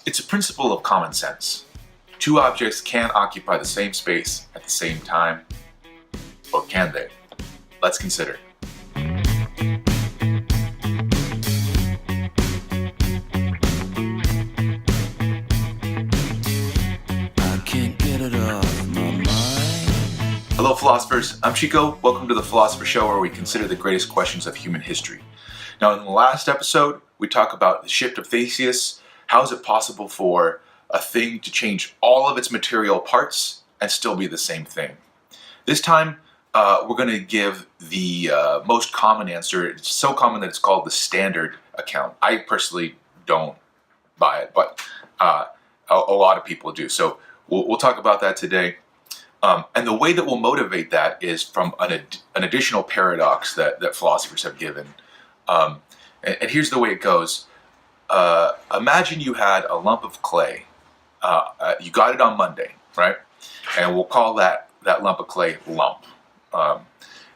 It's a principle of common sense. Two objects can't occupy the same space at the same time, or can they? Let's consider. Hello philosophers, I'm Chico. Welcome to the Philosopher Show, where we consider the greatest questions of human history. Now in the last episode, we talk about the Ship of Theseus. How is it possible for a thing to change all of its material parts and still be the same thing? This time, we're going to give the most common answer. It's so common that it's called the standard account. I personally don't buy it, but a lot of people do. So we'll talk about that today. And the way that we'll motivate that is from an additional paradox that philosophers have given. And here's the way it goes. Imagine you had a lump of clay. You got it on Monday, right? And we'll call that lump of clay lump.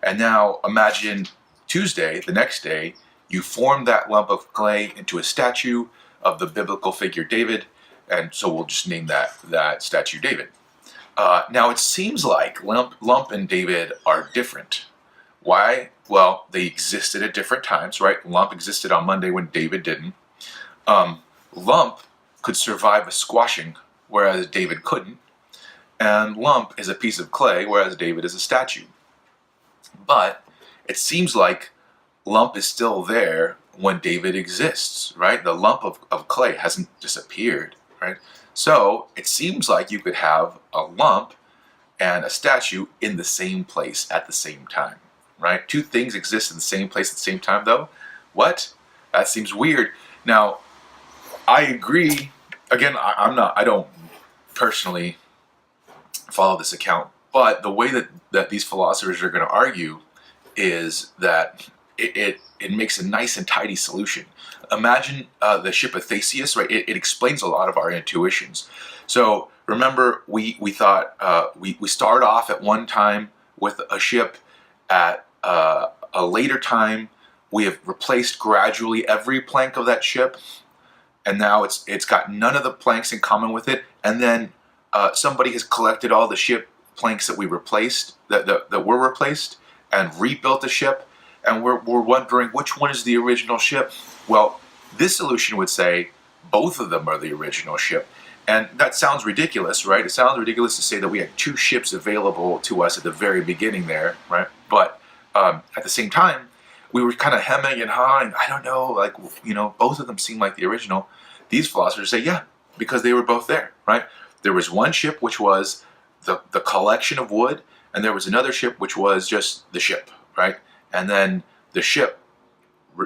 And now imagine Tuesday, the next day, you form that lump of clay into a statue of the biblical figure David. And so we'll just name that statue David. Now it seems like Lump and David are different. Why? Well, they existed at different times, right? Lump existed on Monday when David didn't. Lump could survive a squashing, whereas David couldn't. And Lump is a piece of clay, whereas David is a statue. But it seems like Lump is still there when David exists, right? The lump of clay hasn't disappeared, right? So it seems like you could have a lump and a statue in the same place at the same time, right? Two things exist in the same place at the same time, though. What? That seems weird. Now, I agree. Again, I don't personally follow this account, but the way that these philosophers are going to argue is that it makes a nice and tidy solution. Imagine the Ship of Theseus, right? It explains a lot of our intuitions. So remember, we thought we start off at one time with a ship. At a later time, we have replaced gradually every plank of that ship, and now it's got none of the planks in common with it. And then somebody has collected all the ship planks that we replaced, that were replaced, and rebuilt the ship. And we're wondering which one is the original ship. Well, this solution would say both of them are the original ship. And that sounds ridiculous, right? It sounds ridiculous to say that we had two ships available to us at the very beginning there, right? But at the same time, we were kind of hemming and hawing. I don't know, like, both of them seem like the original. These philosophers say, yeah, because they were both there, right? There was one ship which was the collection of wood, and there was another ship which was just the ship, right? And then the ship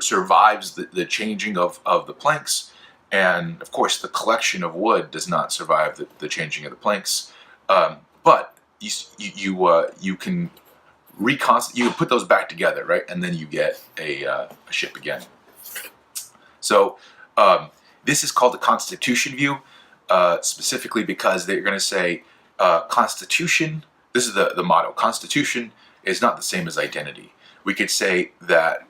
survives the changing of the planks, and of course the collection of wood does not survive the changing of the planks. But you can put those back together, right? And then you get a ship again. So this is called the constitution view, specifically because they're going to say constitution. This is the motto. Constitution is not the same as identity. We could say that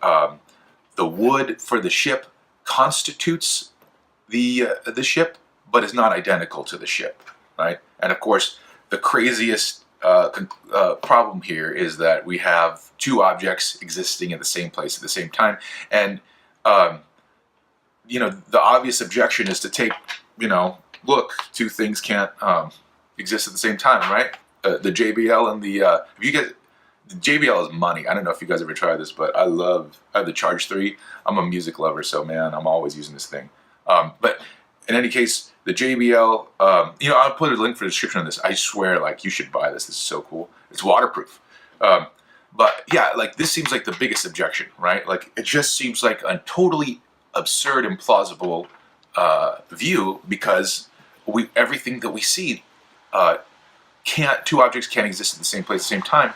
the wood for the ship constitutes the ship, but is not identical to the ship, right? And of course, the craziest problem here is that we have two objects existing in the same place at the same time. And the obvious objection is to take, look, two things can't exist at the same time, right? The JBL and the JBL is money. I don't know if you guys ever tried this, but I have the Charge 3. I'm a music lover, so man, I'm always using this thing. But in any case, the JBL, I'll put a link for the description on this. I swear, you should buy this. This is so cool. It's waterproof. But yeah, this seems like the biggest objection, right? It just seems like a totally absurd and plausible view, because everything that we see, two objects can't exist in the same place at the same time.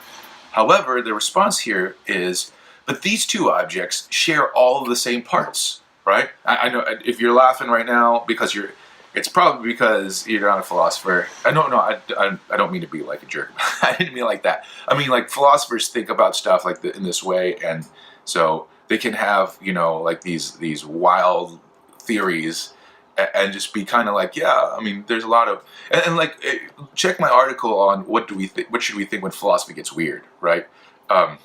However, the response here is, but these two objects share all of the same parts, right? I know if you're laughing right now because it's probably because you're not a philosopher. I don't mean to be like a jerk. I didn't mean like that. I mean, philosophers think about stuff in this way, and so they can have, these wild theories and just be kind of like, yeah, I mean, there's a lot of, and like, check my article on what should we think when philosophy gets weird, right? Um,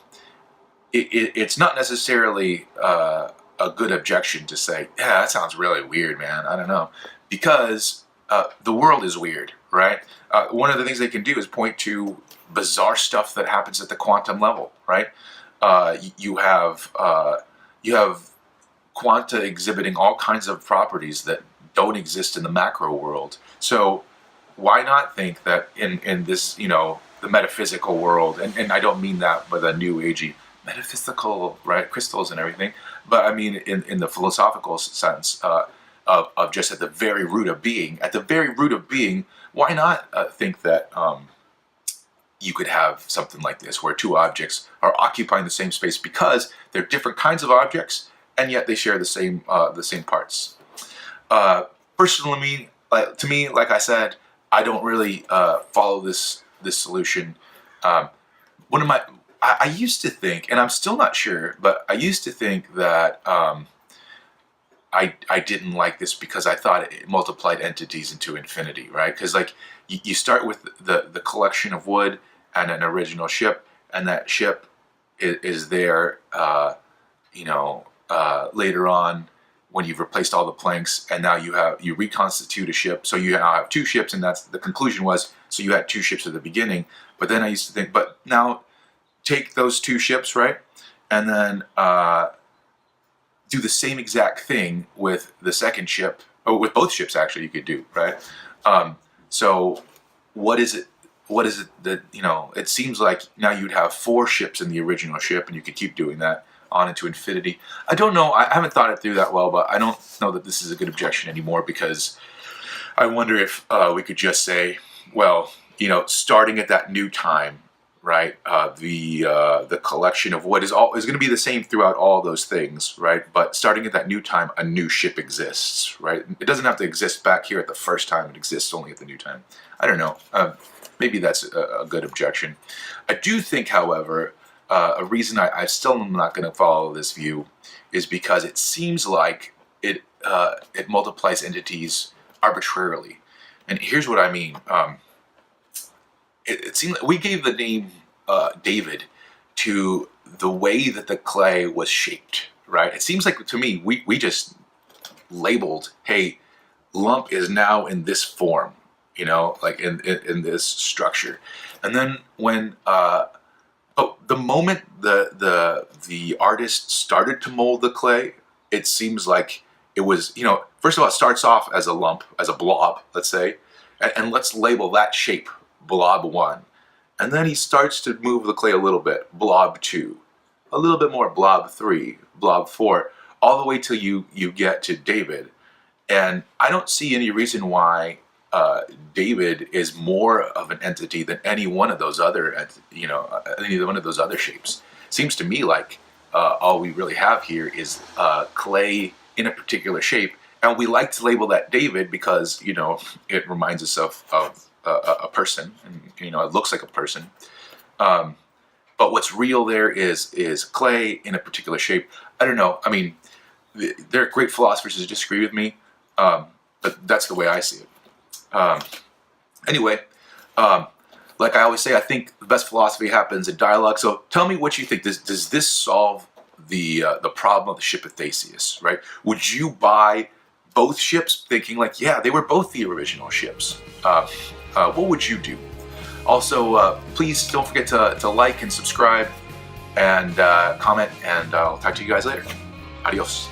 it's not necessarily a good objection to say, yeah, that sounds really weird, man. I don't know, because the world is weird, right? One of the things they can do is point to bizarre stuff that happens at the quantum level, right? You have quanta exhibiting all kinds of properties that don't exist in the macro world. So why not think that in this, the metaphysical world, and I don't mean that by the new agey metaphysical, right, crystals and everything, but I mean in the philosophical sense of just at the very root of being. At the very root of being, why not think that you could have something like this, where two objects are occupying the same space because they're different kinds of objects, and yet they share the same parts. Personally, to me, like I said, I don't really follow this solution. I used to think, and I'm still not sure, but I used to think that I didn't like this because I thought it multiplied entities into infinity, right? Because like you start with the collection of wood and an original ship, and that ship is there, later on when you've replaced all the planks, and now you reconstitute a ship. So you now have two ships, and that's the conclusion was. So you had two ships at the beginning, but then I used to think, but now take those two ships, right, and then do the same exact thing with the second ship, or with both ships actually you could do, right? So what is it that, it seems like now you'd have four ships in the original ship, and you could keep doing that on into infinity. I don't know, I haven't thought it through that well, but I don't know that this is a good objection anymore, because I wonder if we could just say, well, starting at that new time, right? The collection of what is going to be the same throughout all those things, right? But starting at that new time, a new ship exists, right? It doesn't have to exist back here at the first time. It exists only at the new time. I don't know. Maybe that's a good objection. I do think, however, a reason I still am not going to follow this view is because it seems like it multiplies entities arbitrarily. And here's what I mean. It seemed like we gave the name David to the way that the clay was shaped, right? It seems like to me we just labeled, hey, lump is now in this form, like in this structure, and then when but the moment the artist started to mold the clay, it seems like it was, first of all, it starts off as a lump, as a blob, let's say, and let's label that shape blob 1. And then he starts to move the clay a little bit, blob 2, a little bit more, blob 3, blob 4, all the way till you get to David. And I don't see any reason why David is more of an entity than any one of those other, any one of those other shapes. Seems to me like all we really have here is clay in a particular shape, and we like to label that David because it reminds us of a person, and it looks like a person. But what's real there is clay in a particular shape. I don't know. I mean, there are great philosophers who disagree with me, but that's the way I see it. Anyway, like I always say, I think the best philosophy happens in dialogue. So tell me what you think. Does this solve the problem of the Ship of Theseus? Right? Would you buy both ships, thinking like, yeah, they were both the original ships? What would you do? Also, please don't forget to like and subscribe and comment, and I'll talk to you guys later. Adios.